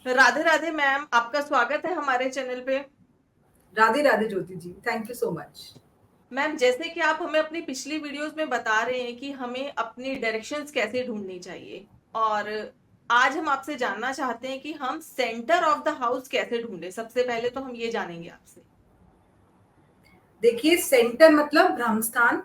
Radhe Radhe ma'am, आपका स्वागत है हमारे चैनल पे। Radhe Radhe Jyoti ji, thank you so much. Ma'am, जैसे कि आप हमें अपनी पिछली वीडियोस में बता रहे हैं कि हमें अपनी डायरेक्शंस कैसे ढूंढनी चाहिए, और आज हम आपसे जानना चाहते हैं कि हम सेंटर ऑफ द हाउस कैसे ढूंढे। सबसे पहले तो हम ये जानेंगे आपसे। देखिए, सेंटर मतलब ब्रह्म स्थान।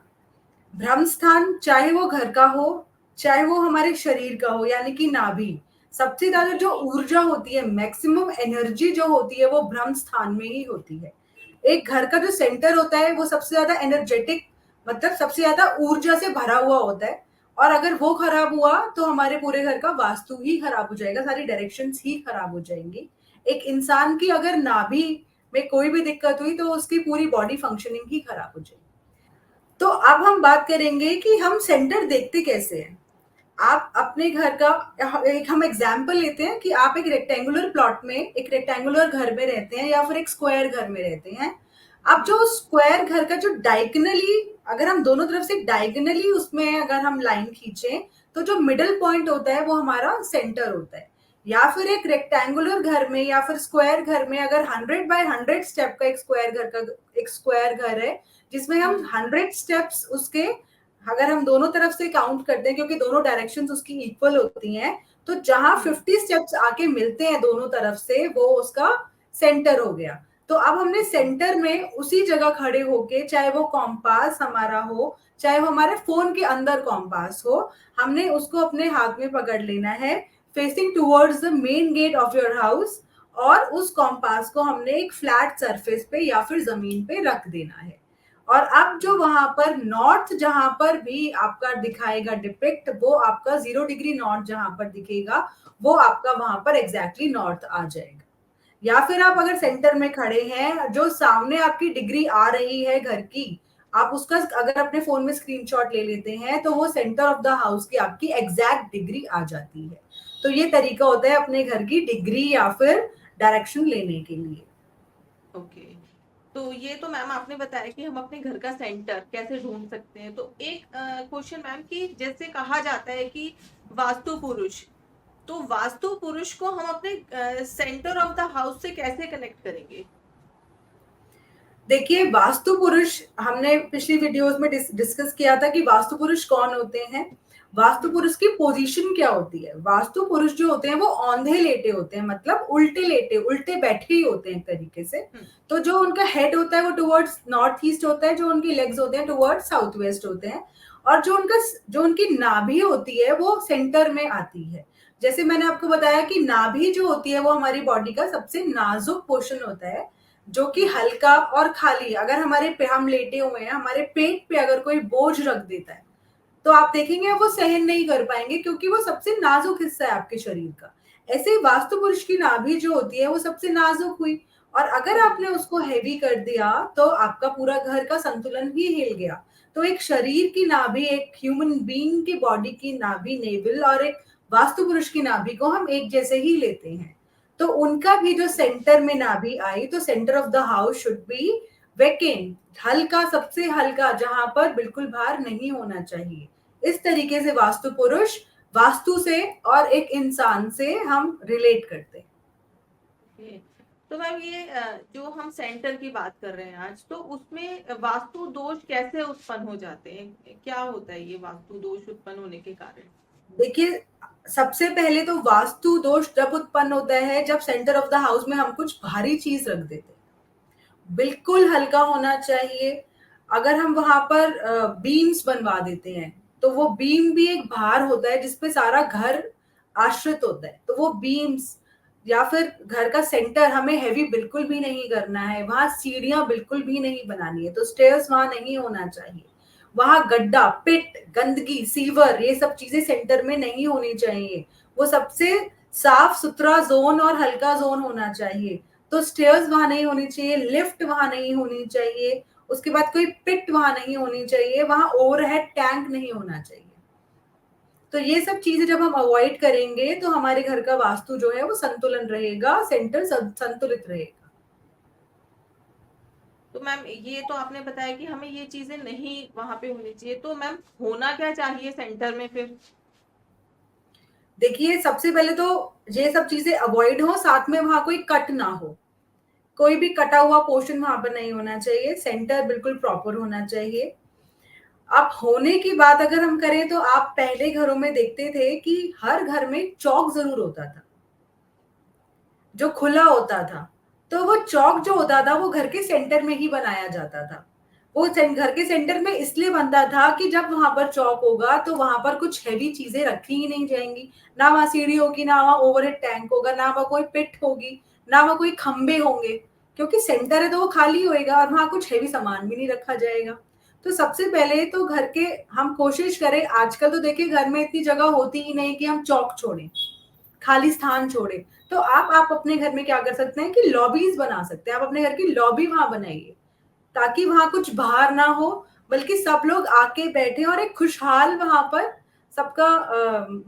ब्रह्म स्थान चाहे वो घर का हो, चाहे वो हमारे शरीर का हो, यानी कि नाभि। सबसे ज्यादा जो ऊर्जा होती है, मैक्सिमम एनर्जी जो होती है, वो ब्रह्म स्थान में ही होती है। एक घर का जो सेंटर होता है वो सबसे ज्यादा एनर्जेटिक, मतलब सबसे ज्यादा ऊर्जा से भरा हुआ होता है। और अगर वो खराब हुआ तो हमारे पूरे घर का वास्तु ही खराब हो जाएगा, सारी डायरेक्शंस ही खराब हो जाएंगी। एक इंसान की अगर नाभि में कोई भी दिक्कत हुई तो उसकी पूरी बॉडी फंक्शनिंग ही खराब हो जाएगी। तो अब हम बात करेंगे कि हम सेंटर देखते कैसे हैं। आप अपने घर का एक हम एग्जाम्पल लेते हैं कि आप एक रेक्टेंगुलर प्लॉट में, एक रेक्टेंगुलर घर में रहते हैं या फिर एक स्क्वायर घर में रहते हैं। अब जी। जो स्क्वायर घर का जो डायगनली, अगर हम दोनों तरफ से डायगनली उसमें अगर हम लाइन खींचे, तो जो मिडल पॉइंट होता है वो हमारा सेंटर होता है। या फिर एक रेक्टेंगुलर घर में या फिर स्क्वायर घर में अगर 100 बाय 100 स्टेप का एक स्क्वायर घर है, जिसमें हम हम्म। 100 स्टेप्स उसके, अगर हम दोनों तरफ से काउंट करते हैं क्योंकि दोनों डायरेक्शंस उसकी इक्वल होती हैं, तो जहां हम्म। 50 स्टेप्स आके मिलते हैं दोनों तरफ से, वो उसका सेंटर हो गया। तो अब हमने सेंटर में उसी जगह खड़े होके, चाहे वो कॉम्पास हमारा हो, चाहे वो हमारे फोन के अंदर कॉम्पास हो, हमने उसको अपने हाथ में पकड़ लेना है, facing towards the main gate of your house. और उस कॉम्पास को हमने एक फ्लैट सरफेस पे या फिर जमीन पे रख देना है। और अब जो वहां पर नॉर्थ, जहां पर भी आपका दिखाएगा डिपिक्ट, वो आपका 0 डिग्री नॉर्थ जहां पर दिखेगा, वो आपका वहां पर एग्जैक्टली नॉर्थ आ जाएगा। या फिर आप अगर सेंटर में खड़े हैं, जो सामने आपकी डिग्री आ रही है घर की, आप उसका अगर अपने फोन में स्क्रीनशॉट ले लेते हैं, तो वो सेंटर ऑफ द हाउस की आपकी एग्जैक्ट डिग्री आ जाती है। तो ये तरीका होता है अपने घर की डिग्री या फिर डायरेक्शन लेने के लिए। ओके। तो ये तो मैम आपने बताया कि हम अपने घर का सेंटर कैसे ढूंढ सकते हैं। तो एक क्वेश्चन मैम, कि जैसे कहा जाता है कि वास्तु पुरुष, तो वास्तु पुरुष को हम अपने सेंटर ऑफ द हाउस से कैसे कनेक्ट करेंगे? देखिए, वास्तु पुरुष हमने पिछली वीडियोस में डिस्कस किया था कि वास्तु पुरुष कौन होते हैं। वास्तु हम्म। पुरुष की पोजीशन क्या होती है। वास्तु पुरुष जो होते हैं वो औंधे लेटे होते हैं, मतलब उल्टे लेटे, उल्टे बैठे ही होते हैं एक तरीके से। हम्म। तो जो उनका हेड होता है वो टुवर्ड्स नॉर्थ ईस्ट होता है, जो उनकी लेग्स होते हैं टुवर्ड्स साउथ वेस्ट होते हैं। और जो उनकी नाभि होती है वो सेंटर में आती है। जैसे मैंने आपको बताया कि नाभि जो होती है वो हमारी बॉडी का सबसे नाजुक पोर्शन होता है, जो कि हम्म। हल्का और खाली। अगर हमारे पे हम लेटे हुए हैं, हमारे पेट पे अगर कोई बोझ रख देता है, तो आप देखेंगे वो सहन नहीं कर पाएंगे, क्योंकि वो सबसे नाजुक हिस्सा है आपके शरीर का। ऐसे ही वास्तु पुरुष की नाभि जो होती है वो सबसे नाजुक हुई, और अगर हम्म। आपने उसको हैवी कर दिया तो आपका पूरा घर का संतुलन ही हिल गया। तो एक शरीर की नाभि, एक ह्यूमन बीइंग की बॉडी की नाभि, नेवल, और एक वास्तु पुरुष की नाभि को हम एक जैसे ही लेते हैं। तो उनका भी जो सेंटर में नाभि आई, तो centre of the house should be vacant, हल्का, सबसे हल्का, जहां पर बिल्कुल भार नहीं होना चाहिए। इस तरीके से वास्तु पुरुष, वास्तु से और एक इंसान से हम रिलेट करते हैं। ओके। तो मैम, ये जो हम सेंटर की बात कर रहे हैं आज, तो उसमें वास्तु दोष कैसे उत्पन्न हो जाते हैं? क्या होता है ये वास्तु दोष उत्पन्न होने के कारण? देखिए, सबसे पहले तो वास्तु दोष जब उत्पन्न होता है जब सेंटर ऑफ द हाउस में हम कुछ भारी चीज रख देते हैं। बिल्कुल हल्का होना चाहिए। अगर हम वहां पर बीम्स बनवा देते हैं, तो वो बीम भी एक भार होता है जिसपे सारा घर आश्रित होता है। तो वो बीम्स, या फिर घर का सेंटर हमें हैवी बिल्कुल भी नहीं करना है। वहां सीढ़ियां बिल्कुल भी नहीं बनानी है, तो स्टेयर्स वहां नहीं होना चाहिए। वहां गड्ढा, पिट, गंदगी, सीवर, ये सब चीजें सेंटर में नहीं होनी चाहिए। वो सबसे साफ सुथरा जोन और हल्का जोन होना चाहिए। तो स्टेयर्स वहां नहीं होनी चाहिए, लिफ्ट वहां नहीं होनी चाहिए, उसके बाद कोई पिट वहां नहीं होनी चाहिए, वहां ओवरहेड टैंक नहीं होना चाहिए। तो ये सब चीजें जब हम अवॉइड करेंगे तो हमारे घर का वास्तु जो है वो संतुलन रहेगा, सेंटर संतुलित रहेगा। तो मैम, ये तो आपने बताया कि हमें ये चीजें नहीं वहां पे होनी चाहिए, तो मैम होना क्या चाहिए सेंटर में फिर? देखिए, सबसे पहले तो ये सब चीजें अवॉइड हो, साथ में वहां कोई कट ना हो, कोई भी कटा हुआ पोर्शन वहां पर नहीं होना चाहिए, सेंटर बिल्कुल प्रॉपर होना चाहिए। अब होने की बात अगर हम करें तो आप पहले घरों में देखते थे कि हर घर में चौक जरूर होता था, जो खुला होता था। तो वो चौक जो होता था वो घर के सेंटर में ही बनाया जाता था। वो घर के सेंटर में इसलिए बनता था कि जब वहां पर चौक होगा तो वहां पर कुछ हैवी चीजें रखी ही नहीं जाएंगी। ना वहां सीढ़ी होगी, ना वहां ओवरहेड टैंक होगा, ना वहां कोई पिट होगी, ना वहां कोई खंबे होंगे, क्योंकि सेंटर है तो वो खाली होएगा और वहां कुछ हैवी सामान भी नहीं रखा जाएगा। तो सबसे पहले तो घर के हम कोशिश करें, आजकल तो देखिए घर में इतनी जगह होती ही नहीं कि हम चौक छोड़ें, खाली स्थान छोड़े। तो आप अपने घर में क्या कर सकते हैं कि लॉबीज बना सकते हैं। आप अपने घर की लॉबी वहां बनाइए, ताकि वहां कुछ बाहर ना हो, बल्कि सब लोग आके बैठे और एक खुशहाल वहां पर सबका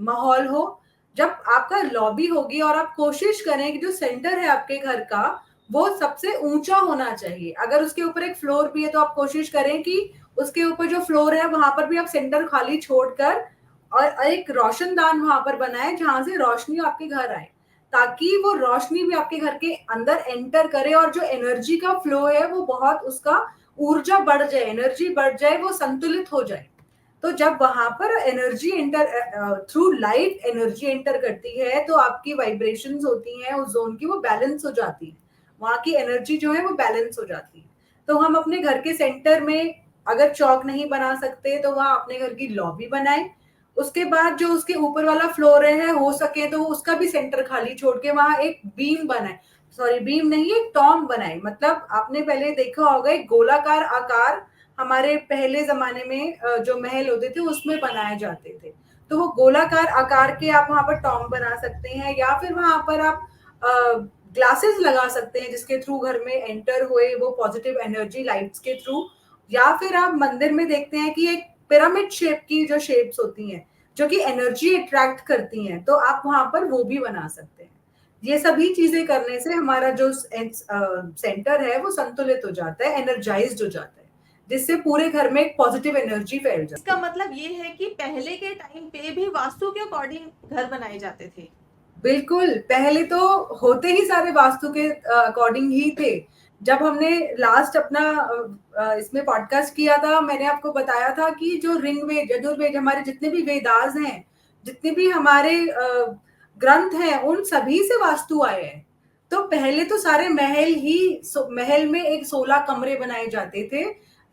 माहौल हो। जब आपका लॉबी होगी और आप कोशिश करें कि जो सेंटर है आपके घर का वो सबसे ऊंचा होना चाहिए। अगर उसके ऊपर एक फ्लोर भी है तो आप कोशिश करें कि उसके ऊपर जो फ्लोर है वहां पर भी आप सेंटर खाली छोड़कर और एक रोशनदान वहां पर बनाए जहां से रोशनी आपके घर आए, ताकि वो रोशनी भी आपके घर के अंदर एंटर करे और जो एनर्जी का फ्लो है वो बहुत उसका ऊर्जा बढ़ जाए, एनर्जी बढ़ जाए, वो संतुलित हो जाए। तो जब वहां पर energy enter through light energy enter करती है तो आपकी वाइब्रेशंस होती हैं उस जोन की, वो बैलेंस हो जाती है, वहां की एनर्जी जो है वो बैलेंस हो जाती है। तो हम अपने घर के सेंटर में अगर चौक नहीं बना सकते तो वहां अपने घर की लॉबी बनाए। उसके बाद जो उसके ऊपर वाला फ्लोर है हो सके तो उसका भी सेंटर खाली छोड़ के वहां एक बीम बनाए, सॉरी बीम नहीं, एक टॉम बनाए। मतलब आपने पहले देखा होगा एक गोलाकार आकार हमारे पहले जमाने में जो महल होते थे उसमें बनाए जाते थे। तो वो गोलाकार आकार के आप वहां पर टॉम बना सकते हैं, या फिर वहां पर आप ग्लासेस लगा सकते हैं जिसके थ्रू घर में एंटर हुए वो पॉजिटिव एनर्जी लाइट्स के थ्रू। या फिर आप मंदिर में देखते हैं कि एक पिरामिड शेप की जो शेप्स होती हैं जो कि एनर्जी अट्रैक्ट करती हैं, तो आप वहां पर वो भी बना सकते हैं। ये सभी चीजें करने से हमारा जो सेंटर है वो संतुलित हो जाता है, एनर्जाइज्ड हो जाता है, जिससे पूरे घर में एक पॉजिटिव एनर्जी फैल जाती इसका है। मतलब ये है कि पहले के टाइम पे भी वास्तु के अकॉर्डिंग घर बनाए जाते थे। बिल्कुल, पहले तो होते ही सारे वास्तु के अकॉर्डिंग ही थे। जब हमने लास्ट अपना इसमें पॉडकास्ट किया था, मैंने आपको बताया था कि जो ऋग्वेद, यजुर्वेद, हमारे जितने भी वेदास हैं, जितने भी हमारे ग्रंथ हैं, उन सभी से वास्तु आए हैं। तो पहले तो सारे महल ही महल में एक 16 कमरे बनाए जाते थे,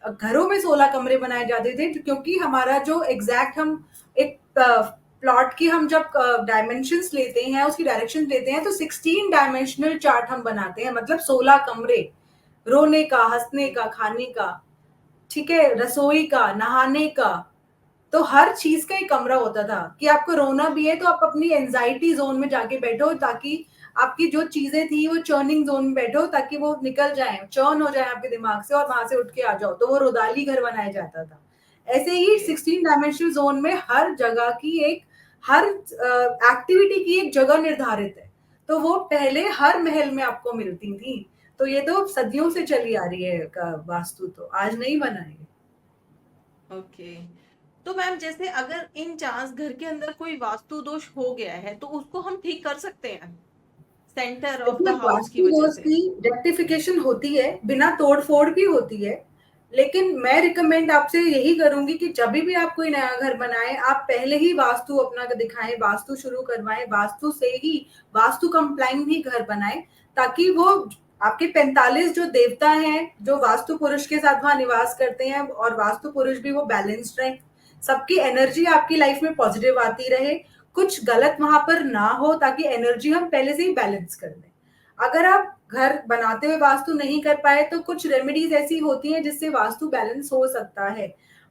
घरों में 16 कमरे बनाए जाते थे, क्योंकि हमारा जो एग्जैक्ट हम एक प्लॉट की हम जब डायमेंशंस लेते हैं, उसकी डायरेक्शन लेते हैं, तो 16 डायमेंशनल चार्ट हम बनाते हैं, मतलब 16 कमरे, रोने का, हंसने का, खाने का, ठीक है, रसोई का, नहाने का। तो हर चीज का एक कमरा होता था कि आपको रोना भी है तो आप अपनी एंजाइटी जोन में जाके बैठो, ताकि आपकी जो चीजें थी वो चर्निंग जोन में बैठो, ताकि वो निकल जाए, चर्न हो जाए आपके दिमाग से और वहां से उठ के आ जाओ। तो वो रुदाली घर बनाया जाता था। ऐसे ही ओके। 16 डायमेंशनल जोन में हर जगह की एक, हर एक्टिविटी की एक जगह निर्धारित है। तो वो पहले हर महल में आपको मिलती थी। तो ये तो सदियों से चली आ रही है वास्तु, तो आज नहीं बना है। ओके। तो मैम जैसे अगर इन चांस घर के अंदर कोई वास्तु दोष हो गया है तो उसको हम ठीक कर सकते हैं सेंटर ऑफ देखिए, द हाउस की वास्तु वजह दोष से। की रेक्टिफिकेशन होती है, बिना तोड़-फोड़ भी होती है। लेकिन मैं रिकमेंड आपसे यही करूँगी कि जब भी आप कोई नया घर बनाएँ, आप पहले ही वास्तु अपना दिखाएँ, वास्तु शुरू करवाएँ, वास्तु से ही, वास्तु कंप्लाइंट ही घर बनाएँ, ताकि वो आपके 45 जो देवता हैं, जो वास्तु पुरुष के साथ वहाँ निवास करते हैं, और वास्तु पुरुष भी वो बैलेंस्ड रहें। सबकी एनर्जी आपकी लाइफ में पॉजिटिव आती रहे, कुछ गलत वहां पर ना हो, ताकि एनर्जी हम पहले से ही बैलेंस कर दें। अगर आप घर बनाते हुए वास्तु नहीं कर पाए तो कुछ रेमेडीज ऐसी होती हैं जिससे वास्तु बैलेंस हो सकता है।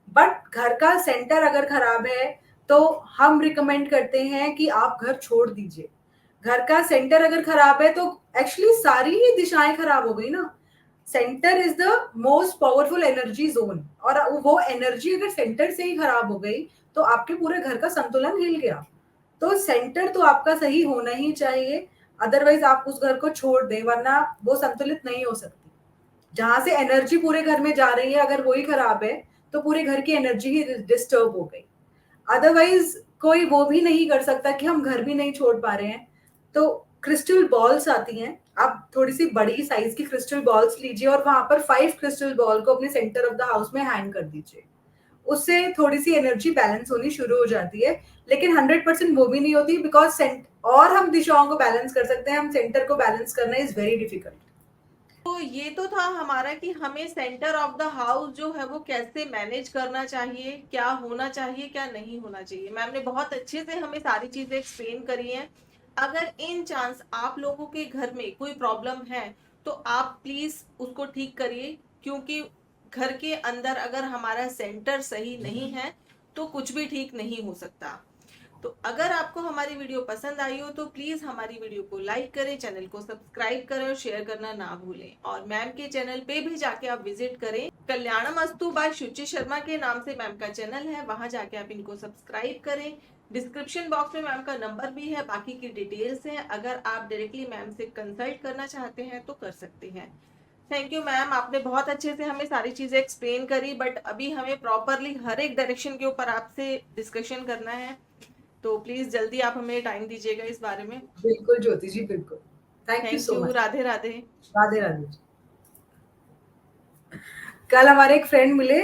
बट घर का सेंटर अगर खराब है तो हम रिकमेंड करते हैं कि आप घर छोड़ दीजिए। घर का सेंटर अगर खराब है तो एक्चुअली सारी ही दिशाएं खराब हो गई ना। Centre is the most powerful energy zone, और वो एनर्जी अगर सेंटर से ही खराब हो गई तो आपके पूरे घर का संतुलन हिल गया। तो सेंटर तो आपका सही होना ही चाहिए, अदरवाइज आप उस घर को छोड़ दें, वरना वो संतुलित नहीं हो सकती। जहां से एनर्जी पूरे घर में जा रही है, अगर वही खराब है तो पूरे घर की एनर्जी ही डिस्टर्ब हो गई। अदरवाइज कोई वो भी नहीं कर सकता कि हम घर भी नहीं छोड़ पा रहे हैं, तो क्रिस्टल बॉल्स आती हैं। आप थोड़ी सी बड़ी साइज की क्रिस्टल बॉल्स लीजिए और वहां पर 5 क्रिस्टल बॉल को अपने सेंटर ऑफ द हाउस में हैंग कर दीजिए। उससे थोड़ी सी एनर्जी बैलेंस होनी शुरू हो जाती है, लेकिन 100% वो भी नहीं होती, बिकॉज सेंट और हम दिशाओं को बैलेंस कर सकते हैं, हम सेंटर को बैलेंस करना इज वेरी डिफिकल्ट। तो ये तो था हमारा कि हमें सेंटर ऑफ द हाउस जो है वो कैसे मैनेज करना चाहिए, क्या होना चाहिए, क्या नहीं होना चाहिए। मैम ने बहुत अच्छे से हमें सारी चीजें एक्सप्लेन करी हैं। अगर इन चांस आप लोगों के घर में कोई प्रॉब्लम है तो आप प्लीज उसको ठीक करिए, क्योंकि घर के अंदर अगर हमारा सेंटर सही नहीं है तो कुछ भी ठीक नहीं हो सकता। तो अगर आपको हमारी वीडियो पसंद आई हो तो प्लीज हमारी वीडियो को लाइक करें, चैनल को सब्सक्राइब करें और शेयर करना ना भूलें। और मैम के चैनल पे भी जाके आप विजिट करें। कल्याणमस्तु बाय शुचि शर्मा के नाम से मैम का चैनल है, वहां जाके आप इनको सब्सक्राइब करें। डिस्क्रिप्शन बॉक्स में मैम का नंबर भी है, बाकी की डिटेल्स हैं। अगर आप डायरेक्टली मैम से कंसल्ट करना चाहते हैं तो कर सकते हैं। थैंक यू मैम, आपने बहुत अच्छे से हमें सारी चीजें एक्सप्लेन करी, बट अभी हमें प्रॉपरली हर एक डायरेक्शन के ऊपर आपसे डिस्कशन करना है। तो प्लीज जल्दी आप हमें टाइम दीजिएगा इस बारे में। बिल्कुल ज्योति जी, बिल्कुल। Thank you thank so you, much. Radhe Radhe. Radhe Radhe. कल हमारे एक फ्रेंड मिले